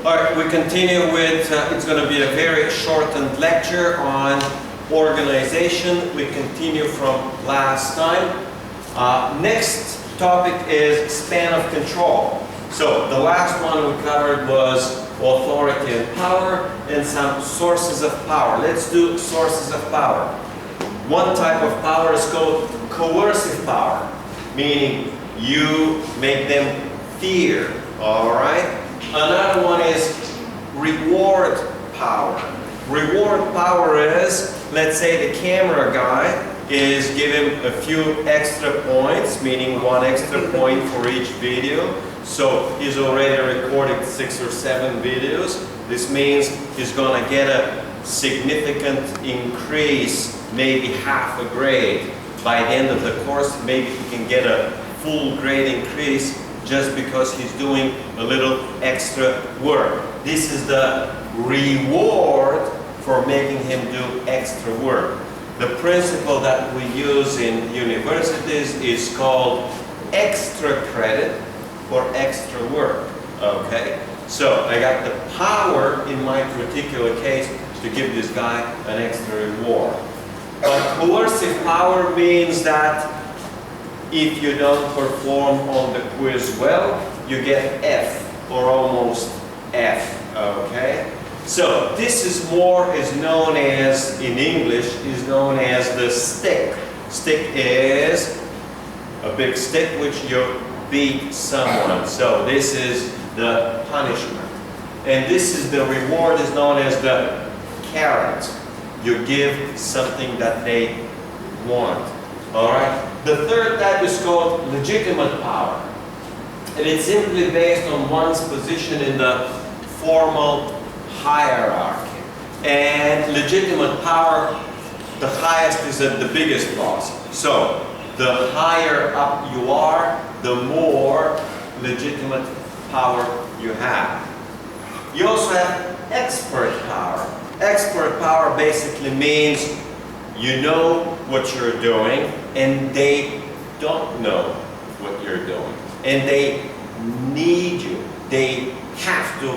Alright, we continue with, it's going to be a very shortened lecture on organization. We continue from last time. Next topic is span of control. So the last one we covered was authority and power and some sources of power. Let's do sources of power. One type of power is called coercive power, meaning you make them fear, alright? Another one is reward power. Reward power is, let's say the camera guy is giving a few extra points, meaning one extra point for each video. So he's already recorded 6 or 7 videos. This means he's going to get a significant increase, maybe half a grade. By the end of the course, maybe he can get a full grade increase just because he's doing a little extra work. This is the reward for making him do extra work. The principle that we use in universities is called extra credit for extra work. Okay? So I got the power in my particular case to give this guy an extra reward. But coercive power means that if you don't perform on the quiz well, you get F or almost F, okay? So this is known as, in English, is known as the stick. Stick is a big stick which you beat someone. So this is the punishment. And this is the reward is known as the carrot. You give something that they want. Alright? The third type is called legitimate power. And it's simply based on one's position in the formal hierarchy. And legitimate power, the highest is at the biggest boss. So, the higher up you are, the more legitimate power you have. You also have expert power. Expert power basically means you know what you're doing and they don't know what you're doing. And they need you. They have to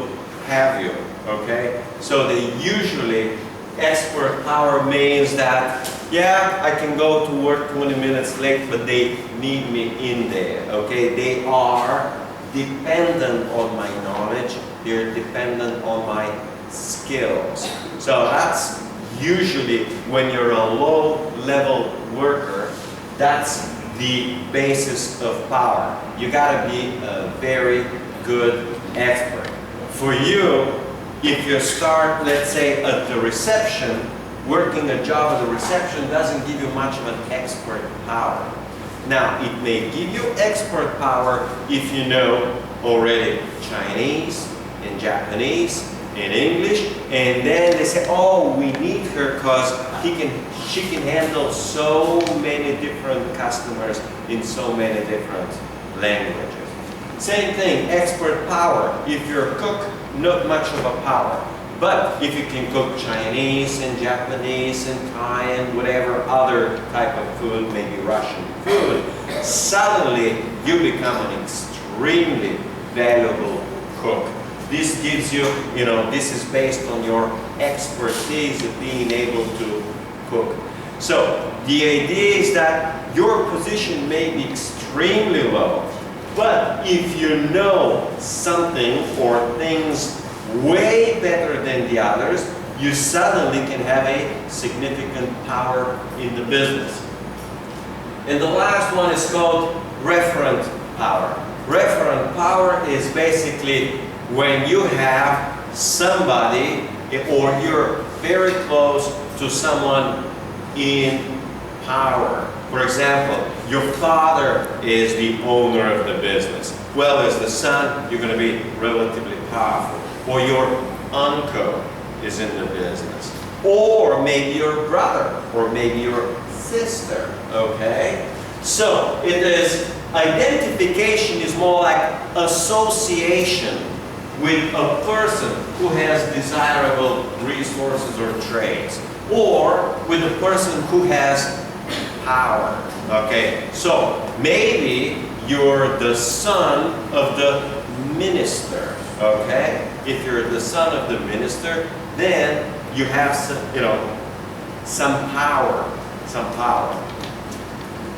have you. Okay? So they usually, expert power means that, yeah, I can go to work 20 minutes late, but they need me in there. Okay? They are dependent on my knowledge. They're dependent on my skills. So that's usually when you're a low-level worker, that's the basis of power. You gotta be a very good expert. For you, if you start, let's say, at the reception, working a job at the reception doesn't give you much of an expert power. Now, it may give you expert power if you know already Chinese and Japanese and English, and then they say, oh, we need her because she can handle so many different customers in so many different languages. Same thing, expert power. If you're a cook, not much of a power. But if you can cook Chinese and Japanese and Thai and whatever other type of food, maybe Russian food, suddenly you become an extremely valuable cook. This gives you, this is based on your expertise of being able to cook. So the idea is that your position may be extremely low, but if you know something or things way better than the others, you suddenly can have a significant power in the business. And the last one is called referent power. Referent power is basically when you have somebody or you're very close to someone in power. For example, your father is the owner of the business. Well, as the son, you're going to be relatively powerful. Or your uncle is in the business. Or maybe your brother, or maybe your sister, okay? So, it is, identification is more like association with a person who has desirable resources or traits, or with a person who has power. Okay, so maybe you're the son of the minister. Okay, if you're the son of the minister, then you have some, some power,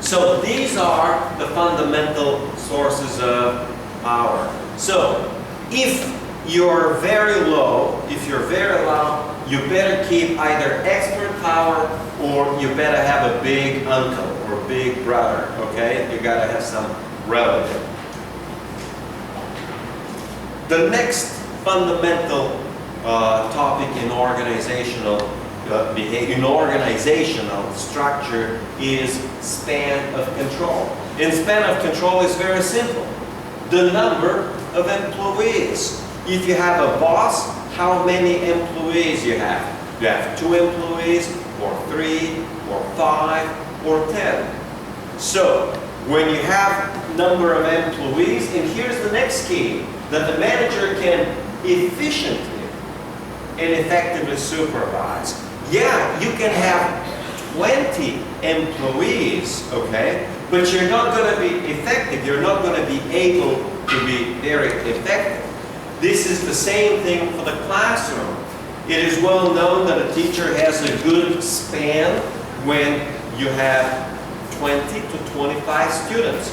So these are the fundamental sources of power. So if you're very low, you better keep either expert power or you better have a big uncle or big brother, okay? You gotta have some relative. The next fundamental topic in organizational behavior, in organizational structure is span of control. And span of control is very simple. The number of employees. If you have a boss, how many employees you have? You have 2 employees, or 3, or 5, or 10. So, when you have number of employees, and here's the next key, that the manager can efficiently and effectively supervise. Yeah, you can have 20 employees, okay? But you're not going to be effective. You're not going to be able to be very effective. This is the same thing for the classroom. It is well known that a teacher has a good span when you have 20 to 25 students.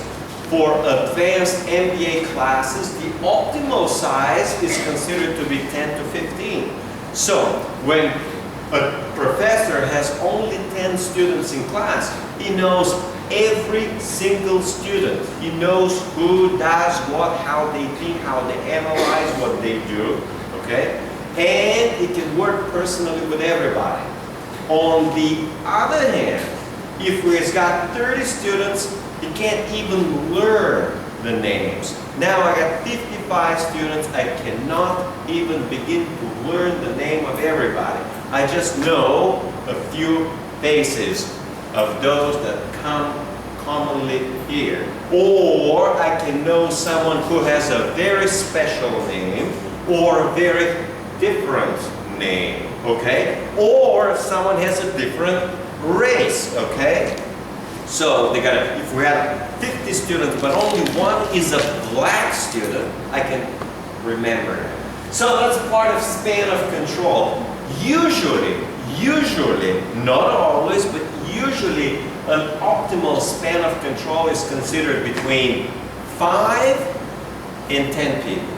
For advanced MBA classes, the optimal size is considered to be 10 to 15. So, when a professor has only 10 students in class, he knows every single student. He knows who does what, how they think, how they analyze what they do, okay? And he can work personally with everybody. On the other hand, if we've got 30 students, he can't even learn the names. Now I got 55 students, I cannot even begin to learn the name of everybody. I just know a few faces of those that come commonly here. Or I can know someone who has a very special name or a very different name, okay? Or if someone has a different race, okay? So if we have 50 students but only one is a black student, I can remember that. So that's part of span of control. Usually, not always, but usually an optimal span of control is considered between 5 and 10 people.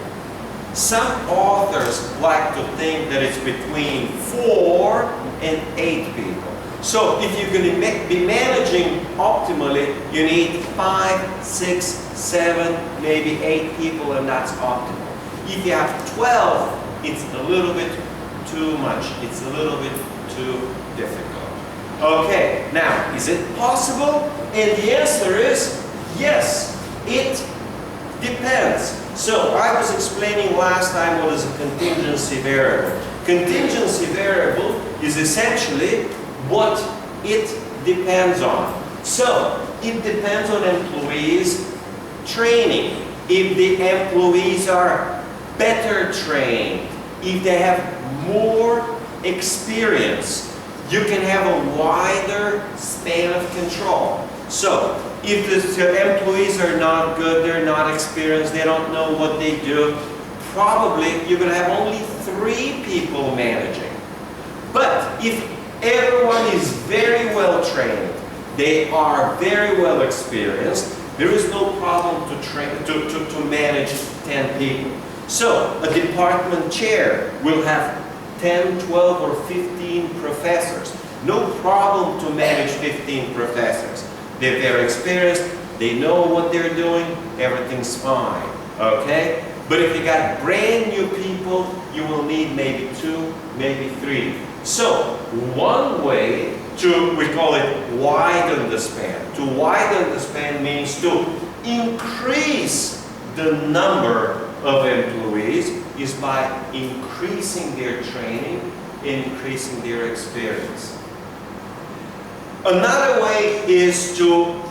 Some authors like to think that it's between 4 and 8 people. So if you're going to be managing optimally, you need 5, 6, 7, maybe 8 people, and that's optimal. If you have 12, it's a little bit too much. It's a little bit too difficult. Okay, now, is it possible? And the answer is yes, it depends. So I was explaining last time what is a contingency variable. Contingency variable is essentially what it depends on. So, it depends on employees' training. If the employees are better trained, if they have more experience, you can have a wider span of control. So, if the employees are not good, they're not experienced, they don't know what they do, probably you're going to have only 3 people managing. But if everyone is very well trained, they are very well experienced, there is no problem to manage 10 people. So, a department chair will have 10, 12, or 15 professors. No problem to manage 15 professors. They're very experienced, they know what they're doing, everything's fine, okay? But if you got brand new people, you will need maybe 2, maybe 3. So, one way we call it widen the span. To widen the span means to increase the number of employees is by increasing their training, increasing their experience. Another way is to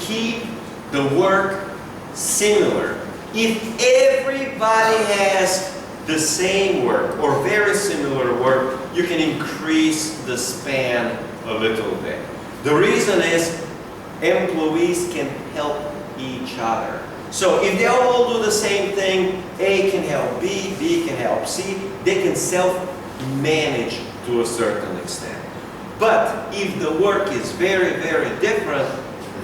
keep the work similar. If everybody has the same work or very similar work, you can increase the span a little bit. The reason is employees can help each other. So if they all do the same thing, A can help B, B can help C, they can self-manage to a certain extent. But if the work is very, very different,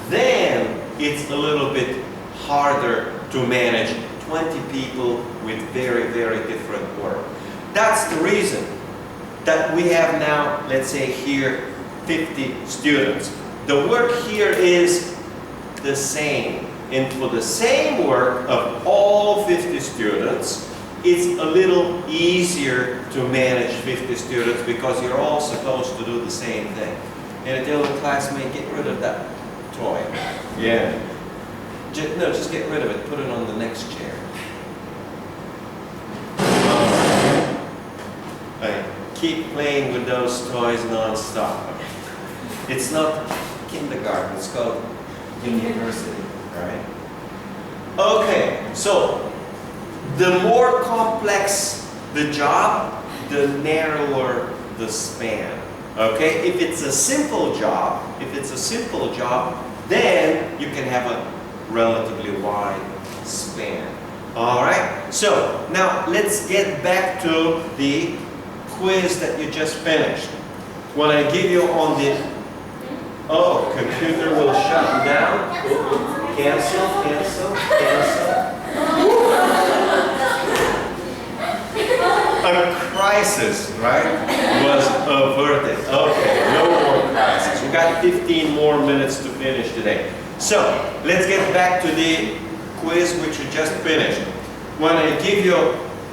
then it's a little bit harder to manage 20 people with very, very different work. That's the reason that we have now, let's say here, 50 students. The work here is the same. And for the same work of all 50 students, it's a little easier to manage 50 students because you're all supposed to do the same thing. And the other classmate, get rid of that toy. Yeah. No, just get rid of it. Put it on the next chair. Right. Keep playing with those toys non-stop. It's not kindergarten, it's called university. Right? Okay, so the more complex the job, the narrower the span. Okay, if it's a simple job, then you can have a relatively wide span. All right. So now let's get back to the quiz that you just finished. When I give you on the computer will shut down. Cancel, cancel, cancel. A crisis, right, was averted. Okay, no more crisis. We got 15 more minutes to finish today. So, let's get back to the quiz which we just finished. When I give you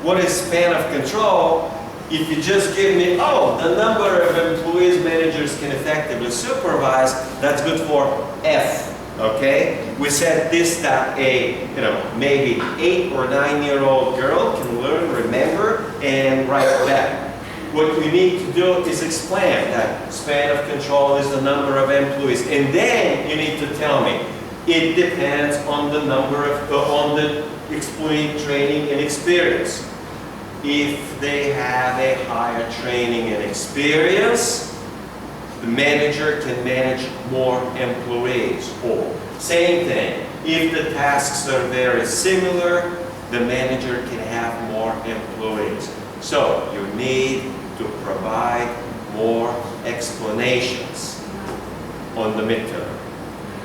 what is span of control, if you just give me, the number of employees managers can effectively supervise, that's good for F. Okay, we said this that maybe 8 or 9-year-old girl can learn, remember, and write back. What we need to do is explain that span of control is the number of employees, and then you need to tell me it depends on the number of on the employee training and experience. If they have a higher training and experience, the manager can manage more employees. Or, same thing, if the tasks are very similar, the manager can have more employees. So, you need to provide more explanations on the midterm,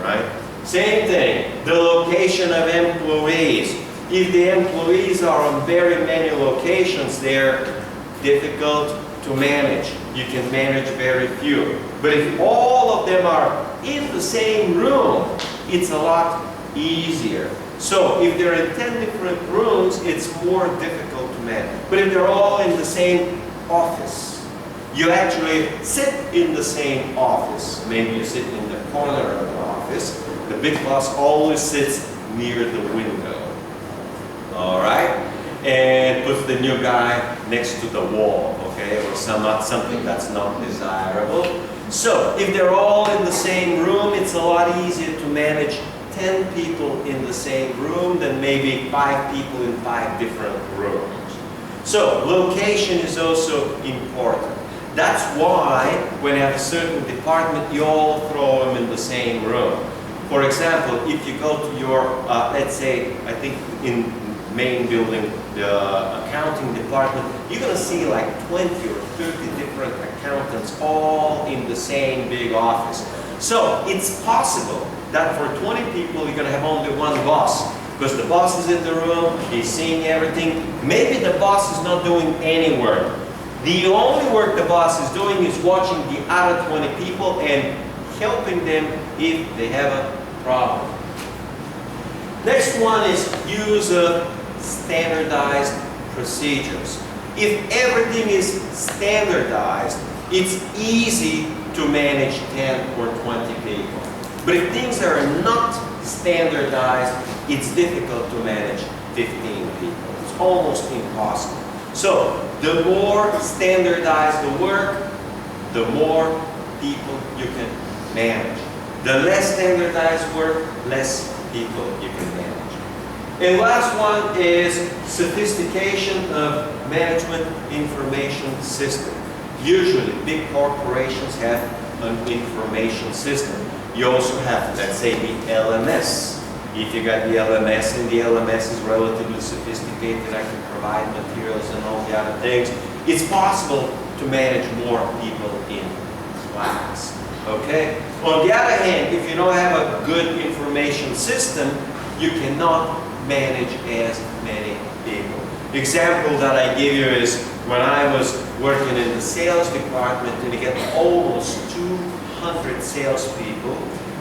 right? Same thing, the location of employees. If the employees are on very many locations, they're difficult to manage. You can manage very few. But if all of them are in the same room, it's a lot easier. So if they're in 10 different rooms, it's more difficult to manage. But if they're all in the same office, you actually sit in the same office. Maybe you sit in the corner of the office. The big boss always sits near the window. All right? And puts the new guy next to the wall, okay, or something that's not desirable. So, if they're all in the same room, it's a lot easier to manage 10 people in the same room than maybe 5 people in 5 different rooms. So, location is also important. That's why, when you have a certain department, you all throw them in the same room. For example, if you go to your, let's say, I think in main building, the accounting department, you're going to see like 20 or 30 different accountants all in the same big office. So it's possible that for 20 people you're going to have only one boss, because the boss is in the room, he's seeing everything. Maybe the boss is not doing any work. The only work the boss is doing is watching the other 20 people and helping them if they have a problem. Next one is use of standardized procedures. If everything is standardized, it's easy to manage 10 or 20 people. But if things are not standardized, it's difficult to manage 15 people. It's almost impossible. So, the more standardized the work, the more people you can manage. The less standardized work, less people you can manage. And last one is sophistication of management information system. Usually, big corporations have an information system. You also have, let's say, the LMS. If you got the LMS and the LMS is relatively sophisticated, I can provide materials and all the other things, it's possible to manage more people in class. Okay? On the other hand, if you don't have a good information system, you cannot manage as many people. Example that I give you is when I was working in the sales department and you get almost 200 salespeople,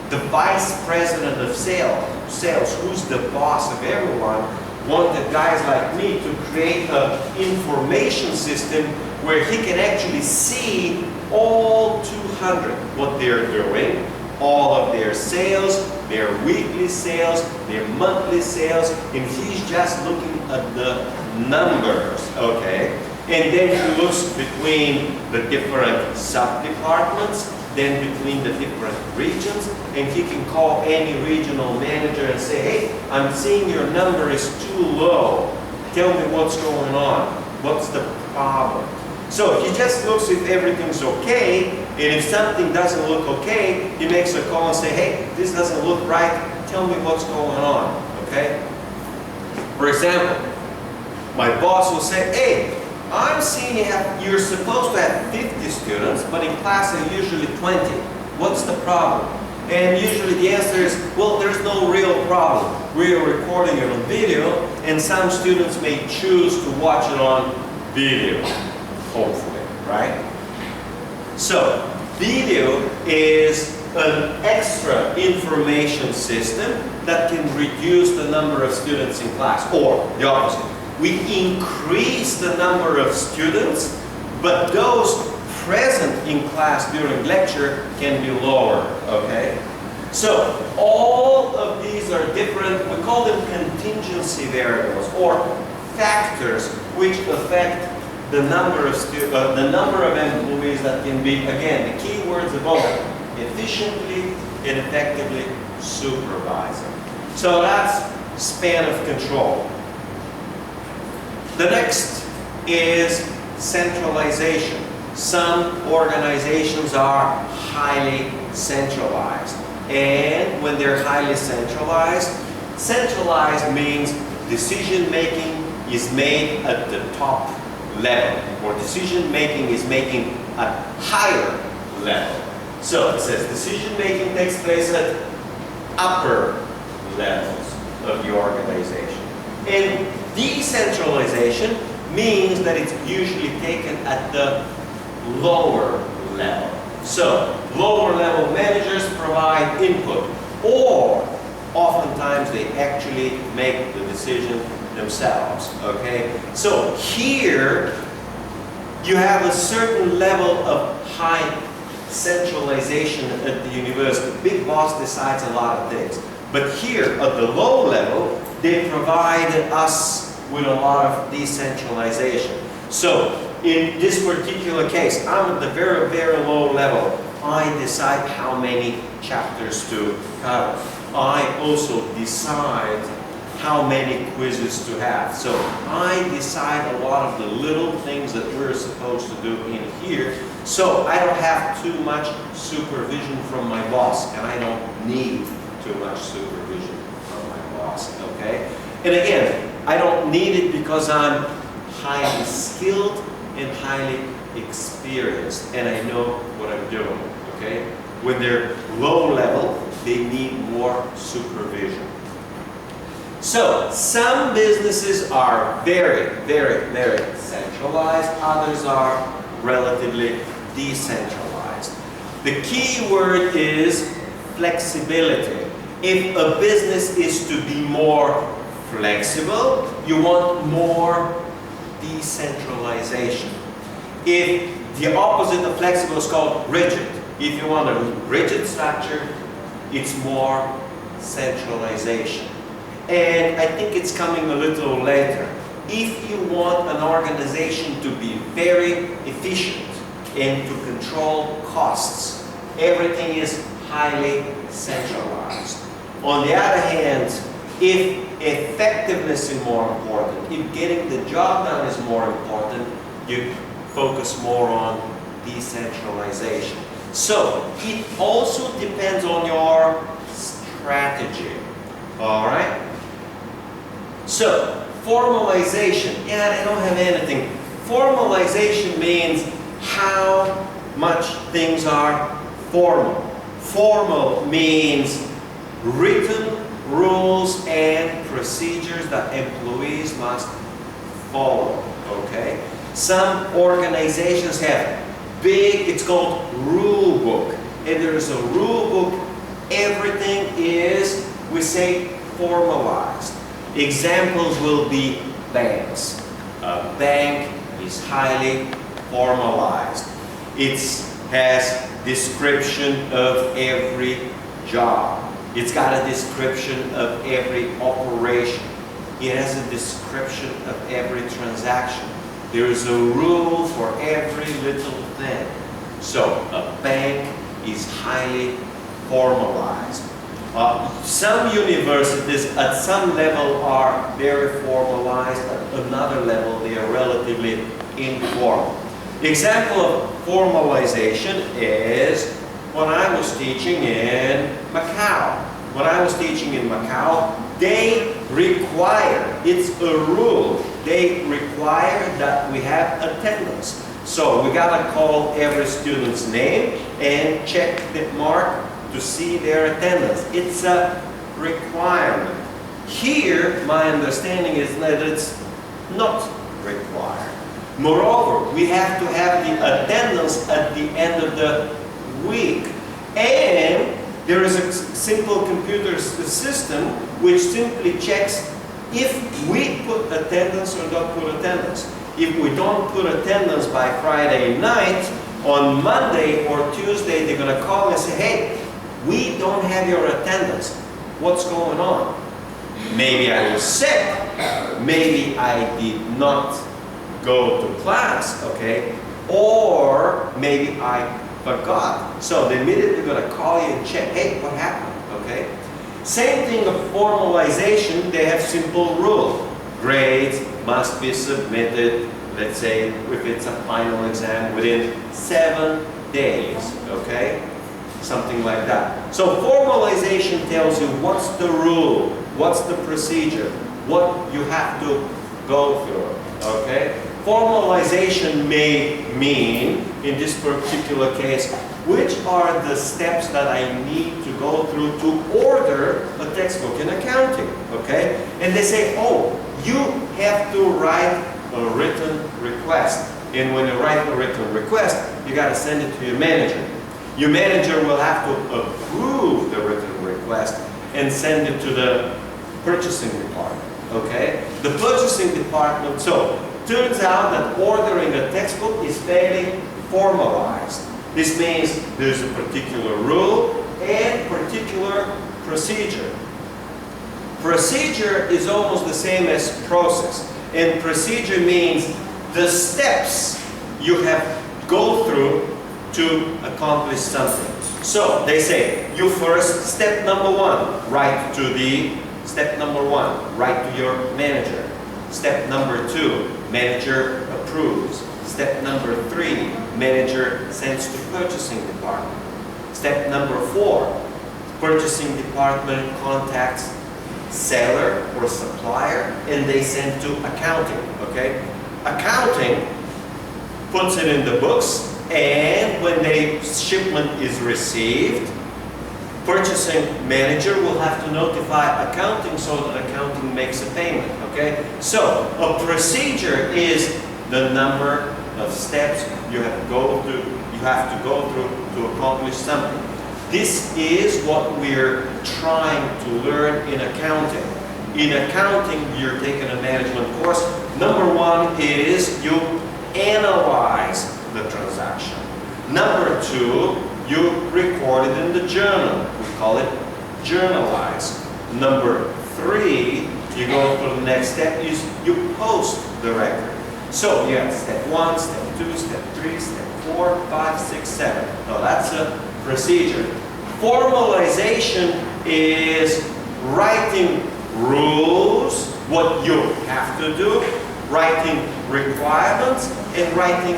the vice president of sales, who's the boss of everyone, wanted guys like me to create an information system where he can actually see all 200, what they're doing, all of their sales, their weekly sales, their monthly sales, and he's just looking at the numbers, okay? And then he looks between the different sub-departments, then between the different regions, and he can call any regional manager and say, hey, I'm seeing your number is too low. Tell me what's going on. What's the problem? So he just looks if everything's okay, and if something doesn't look okay, he makes a call and say, hey, this doesn't look right. Tell me what's going on, okay? For example, my boss will say, hey, I'm seeing you're supposed to have 50 students, but in class are usually 20. What's the problem? And usually the answer is, well, there's no real problem. We are recording it on video, and some students may choose to watch it on video, hopefully, right? So, video is an extra information system that can reduce the number of students in class, or the opposite. We increase the number of students, but those present in class during lecture can be lower, okay? So, all of these are different, we call them contingency variables, or factors which affect the number of employees that can be, again, the key words of all, efficiently and effectively supervising. So that's span of control. The next is centralization. Some organizations are highly centralized. And when they're highly centralized, centralized means decision making is made at the top level, or decision making is making at higher level. So it says decision making takes place at upper levels of the organization. And decentralization means that it's usually taken at the lower level. So lower level managers provide input, or oftentimes they actually make the decision themselves, okay? So here you have a certain level of high centralization at the university. Big boss decides a lot of things. But here at the low level, they provide us with a lot of decentralization. So in this particular case, I'm at the very, very low level. I decide how many chapters to cover. I also decide how many quizzes to have. So I decide a lot of the little things that we're supposed to do in here. So I don't have too much supervision from my boss, and I don't need too much supervision from my boss, okay? And again, I don't need it because I'm highly skilled and highly experienced, and I know what I'm doing, okay? When they're low level, they need more supervision. So, some businesses are very, very, very centralized, others are relatively decentralized. The key word is flexibility. If a business is to be more flexible, you want more decentralization. If the opposite of flexible is called rigid, if you want a rigid structure, it's more centralization. And I think it's coming a little later. If you want an organization to be very efficient and to control costs, everything is highly centralized. On the other hand, if effectiveness is more important, if getting the job done is more important, you focus more on decentralization. So, it also depends on your strategy. All right? So, formalization. Yeah, they don't have anything. Formalization means how much things are formal. Formal means written rules and procedures that employees must follow. Okay? Some organizations have big, it's called rule book. And there's a rule book. Everything is, we say, formalized. Examples will be banks. A bank is highly formalized. It has description of every job. It's got a description of every operation. It has a description of every transaction. There is a rule for every little thing. So a bank is highly formalized. Some universities at some level are very formalized, at another level they are relatively informal. Example of formalization is when I was teaching in Macau. When I was teaching in Macau, they require, it's a rule, they require that we have attendance. So we gotta call every student's name and check the mark to see their attendance. It's a requirement. Here, my understanding is that it's not required. Moreover, we have to have the attendance at the end of the week. And there is a simple computer system which simply checks if we put attendance or don't put attendance. If we don't put attendance by Friday night, on Monday or Tuesday they're going to call and say, hey, we don't have your attendance. What's going on? Maybe I was sick. Maybe I did not go to class, okay? Or maybe I forgot. So the minute they're going to call you and check, hey, what happened, okay? Same thing of formalization, they have simple rule. Grades must be submitted, let's say if it's a final exam, within 7 days, okay? Something like that. So formalization tells you what's the rule, what's the procedure, what you have to go through, okay? Formalization may mean, in this particular case, which are the steps that I need to go through to order a textbook in accounting, okay? And they say, oh, you have to write a written request. And when you write a written request, you got to send it to your manager. Your manager will have to approve the written request and send it to the purchasing department, okay? The purchasing department, so turns out that ordering a textbook is fairly formalized. This means there's a particular rule and particular procedure. Procedure is almost the same as process. And procedure means the steps you have go through to accomplish something. So they say, you first, step number 1, write to your manager. Step number 2, manager approves. Step number 3, manager sends to purchasing department. Step number 4, purchasing department contacts seller or supplier and they send to accounting, okay? Accounting puts it in the books, and when the shipment is received, purchasing manager will have to notify accounting so that accounting makes a payment, okay? So a procedure is the number of steps you have to go through to accomplish something. This is what we're trying to learn in accounting. In accounting, you're taking a management course. Number 1 is you analyze the transaction. Number 2, you record it in the journal. We call it journalize. Number 3, you go to the next step, is you post the record. So you have step 1, step 2, step 3, step 4, 5, 6, 7. Now that's a procedure. Formalization is writing rules, what you have to do, writing requirements, and writing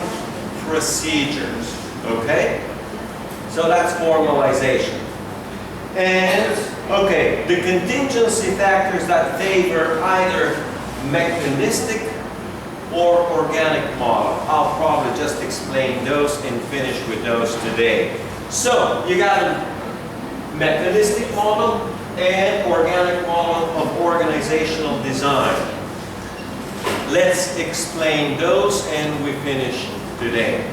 procedures. Okay? So that's formalization. And Okay, the contingency factors that favor either mechanistic or organic model. I'll probably just explain those and finish with those today. So, you got a mechanistic model and organic model of organizational design. Let's explain those and we finish today.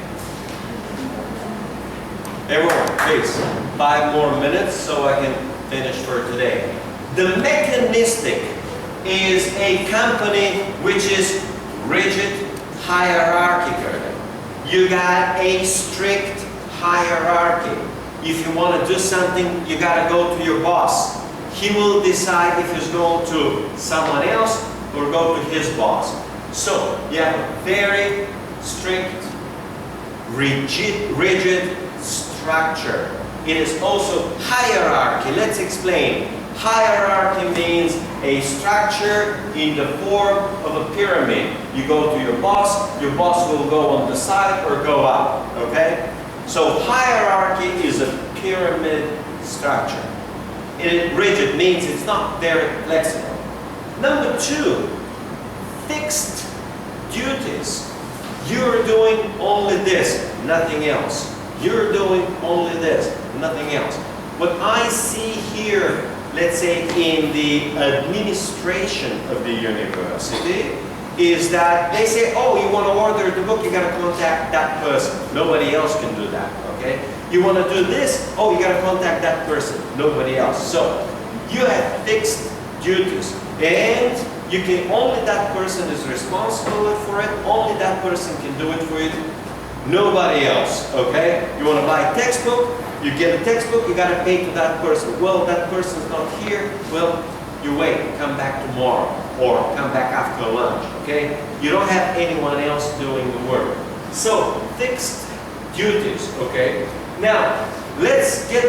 Everyone, please, 5 more minutes so I can finish for today. The mechanistic is a company which is rigid, hierarchical. You got a strict hierarchy. If you want to do something, you got to go to your boss. He will decide if he's going to someone else or go to his boss. So, you have a very strict, rigid structure. It is also hierarchy. Let's explain. Hierarchy means a structure in the form of a pyramid. You go to your boss will go on the side or go up, okay? So hierarchy is a pyramid structure. Rigid means it's not very flexible. Number 2, fixed duties. You're doing only this, nothing else. You're doing only this, nothing else. What I see here, let's say in the administration of the university, is that they say, oh, you want to order the book, you got to contact that person. Nobody else can do that, okay? You want to do this, oh, you got to contact that person. Nobody else. So, you have fixed duties. And you can, only that person is responsible for it, only that person can do it for you. Nobody else, okay? You want to buy a textbook, you get a textbook, you got to pay to that person. Well, that person's not here. Well, you wait, come back tomorrow, or come back after lunch, okay? You don't have anyone else doing the work. So, fixed duties, okay? Now, let's get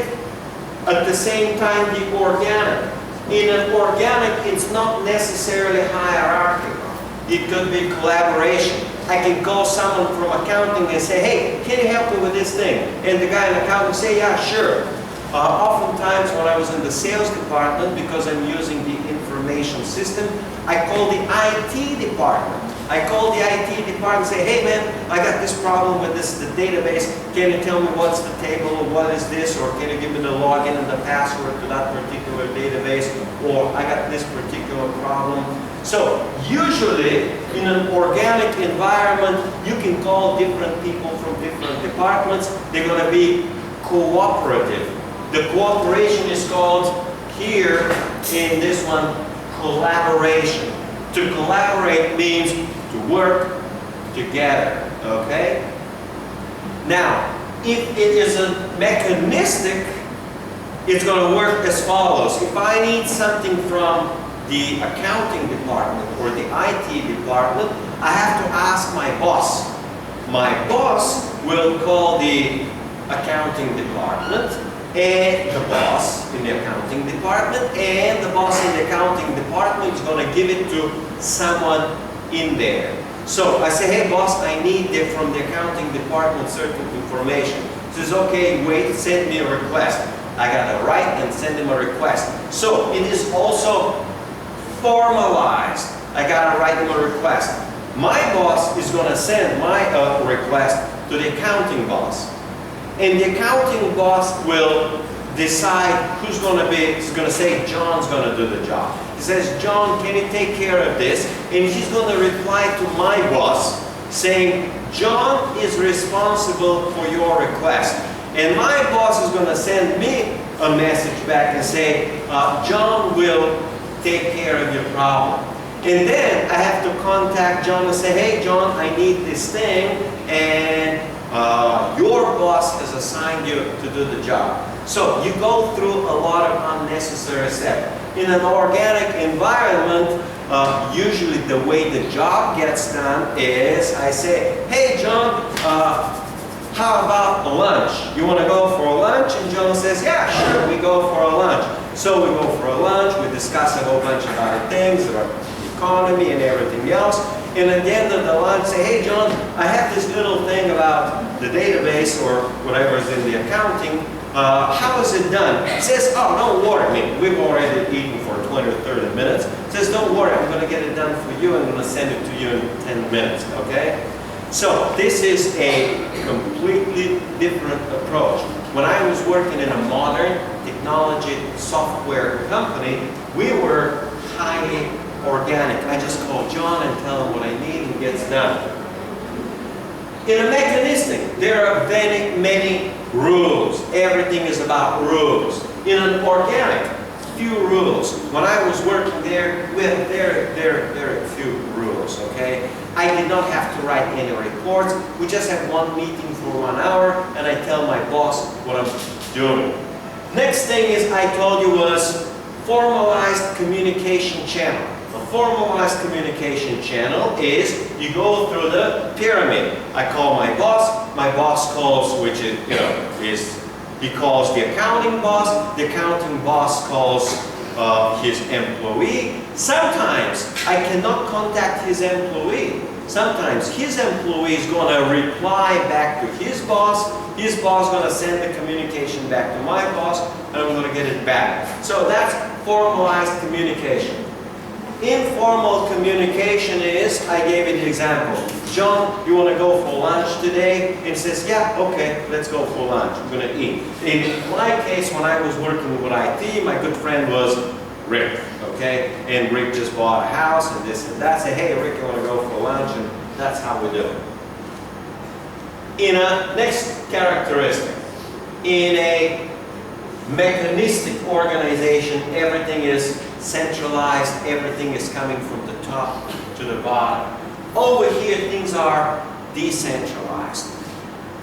at the same time the organic. In an organic, it's not necessarily hierarchical. It could be collaboration. I can call someone from accounting and say, hey, can you help me with this thing? And the guy in accounting will say, yeah, sure. Oftentimes when I was in the sales department, because I'm using the information system, I call the IT department. I call the IT department and say, hey man, I got this problem with the database. Can you tell me what's the table, or what is this, or can you give me the login and the password to that particular database, or I got this particular problem. So usually in an organic environment, you can call different people from different departments. They're going to be cooperative. The cooperation is called here in this one collaboration. To collaborate means to work together, okay? Now, if it is a mechanistic, it's going to work as follows. If I need something from the accounting department or the IT department, I have to ask my boss. My boss will call the accounting department, and the boss in the accounting department, and the boss in the accounting department is going to give it to someone in there. So I say, hey boss, I need from the accounting department certain information. He says, okay, wait, send me a request. I got to write and send him a request. So it is also formalized. I got to write him a request. My boss is going to send my request to the accounting boss. And the accounting boss will decide who's going to be, he's going to say, John's going to do the job. He says, John, can you take care of this? And he's going to reply to my boss saying, John is responsible for your request. And my boss is going to send me a message back and say, John will take care of your problem. And then I have to contact John and say, hey John, I need this thing, and your boss has assigned you to do the job. So you go through a lot of unnecessary steps. In an organic environment, usually the way the job gets done is I say, hey John, how about a lunch? You want to go for a lunch? And John says, yeah, sure, we go for a lunch. So we go for a lunch, we discuss a whole bunch of other things, about the economy and everything else. And at the end of the lunch, say, hey John, I have this little thing about the database or whatever is in the accounting. How is it done? He says, oh, don't worry. I mean, we've already eaten for 20 or 30 minutes. He says, don't worry, I'm going to get it done for you. I'm going to send it to you in 10 minutes, okay? So this is a completely different approach. When I was working in a modern technology software company, we were highly organic. I just call John and tell him what I need and it gets done. In a mechanistic, there are many rules. Everything is about rules. In an organic, few rules. When I was working there, we had very few rules, okay? I did not have to write any reports. We just had one meeting for 1 hour and I tell my boss what I'm doing. Next thing is I told you was formalized communication channel. A formalized communication channel is you go through the pyramid. I call my boss calls, which is, he calls the accounting boss calls his employee. Sometimes I cannot contact his employee. Sometimes his employee is going to reply back to his boss is going to send the communication back to my boss, and I'm going to get it back. So that's formalized communication. Informal communication is, I gave you the example. John, you want to go for lunch today? And he says, yeah, okay, let's go for lunch. We're going to eat. In my case, when I was working with IT, my good friend was Rick, okay? And Rick just bought a house and this and that. Say, hey, Rick, you want to go for lunch? And that's how we do it. In a next characteristic, in a mechanistic organization, everything is centralized, everything is coming from the top to the bottom. Over here, things are decentralized.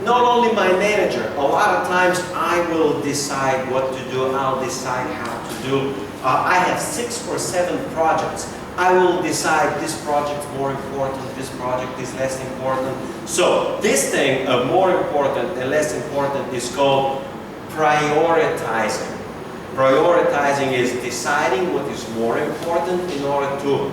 Not only my manager, a lot of times I will decide what to do, I'll decide how to do. I have 6 or 7 projects. I will decide this project is more important, this project is less important. So this thing of more important and less important is called prioritizing. Prioritizing is deciding what is more important in order to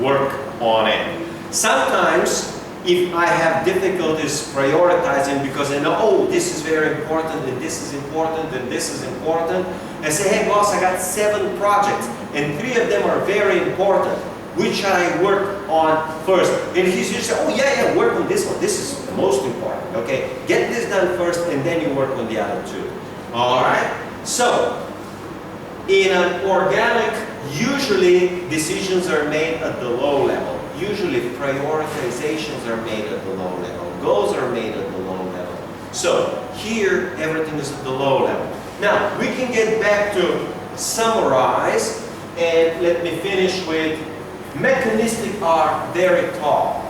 work on it. Sometimes, if I have difficulties prioritizing because I know, oh, this is very important, and this is important, and this is important, I say, hey boss, I got 7 projects, and 3 of them are very important. Which should I work on first? And he's usually say, oh yeah, work on this one. This is the most important, okay? Get this done first, and then you work on the other 2. All right? So, in an organic, usually decisions are made at the low level. Usually prioritizations are made at the low level. Goals are made at the low level. So here, everything is at the low level. Now, we can get back to summarize, and let me finish with mechanistic are very tall.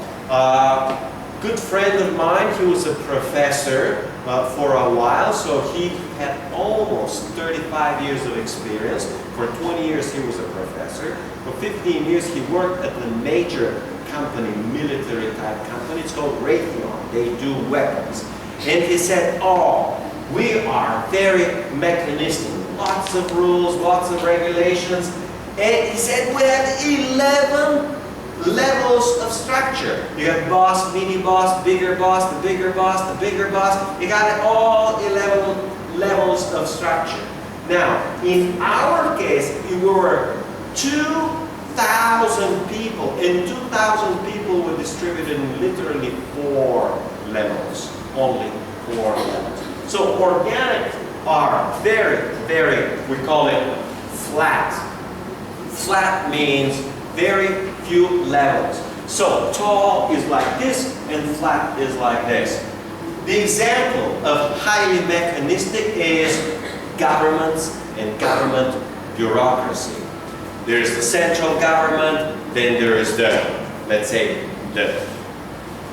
Good friend of mine, he was a professor for a while, so he had almost 35 years of experience. For 20 years he was a professor. For 15 years he worked at the major company, military type company. It's called Raytheon. They do weapons. And he said, oh, we are very mechanistic. Lots of rules, lots of regulations. And he said, we have 11 levels of structure. You got boss, mini boss, bigger boss, the bigger boss, the bigger boss. You got all 11 levels of structure. Now, in our case, we were 2,000 people, and 2,000 people were distributed in literally 4 levels, only 4 levels. So organic are very, we call it flat. Flat means very few levels. So tall is like this and flat is like this. The example of highly mechanistic is governments and government bureaucracy. There is the central government, then there is the, let's say, the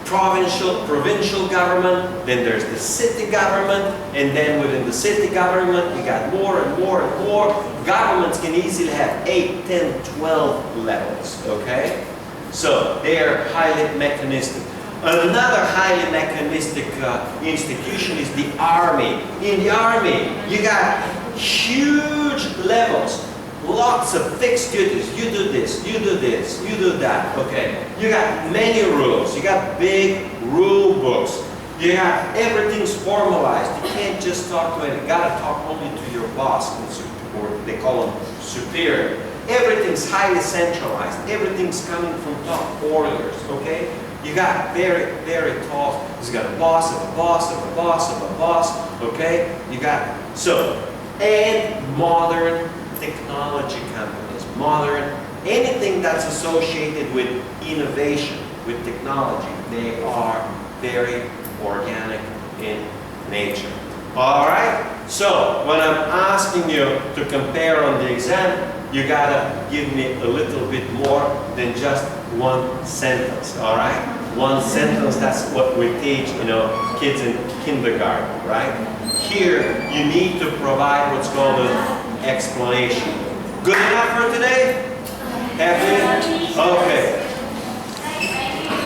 provincial government, then there's the city government, and then within the city government we got more and more and more. Governments can easily have 8, 10, 12 levels, okay? So they are highly mechanistic. Another highly mechanistic institution is the army. In the army, you got huge levels. Lots of fixed duties. You do this, you do this, you do that. Okay. You got many rules. You got big rule books. You got everything's formalized. You can't just talk to it. You gotta talk only to your boss, or they call them superior. Everything's highly centralized. Everything's coming from top orders, okay? You got very, very tall. You got a boss of a boss of a boss of a boss, okay? You got, so, and modern technology companies, modern, anything that's associated with innovation, with technology, they are very organic in nature. All right? So, when I'm asking you to compare on the exam, you gotta give me a little bit more than just one sentence, all right? One sentence, that's what we teach, you know, kids in kindergarten, right? Here, you need to provide what's called an explanation. Good enough for today? Happy? Okay.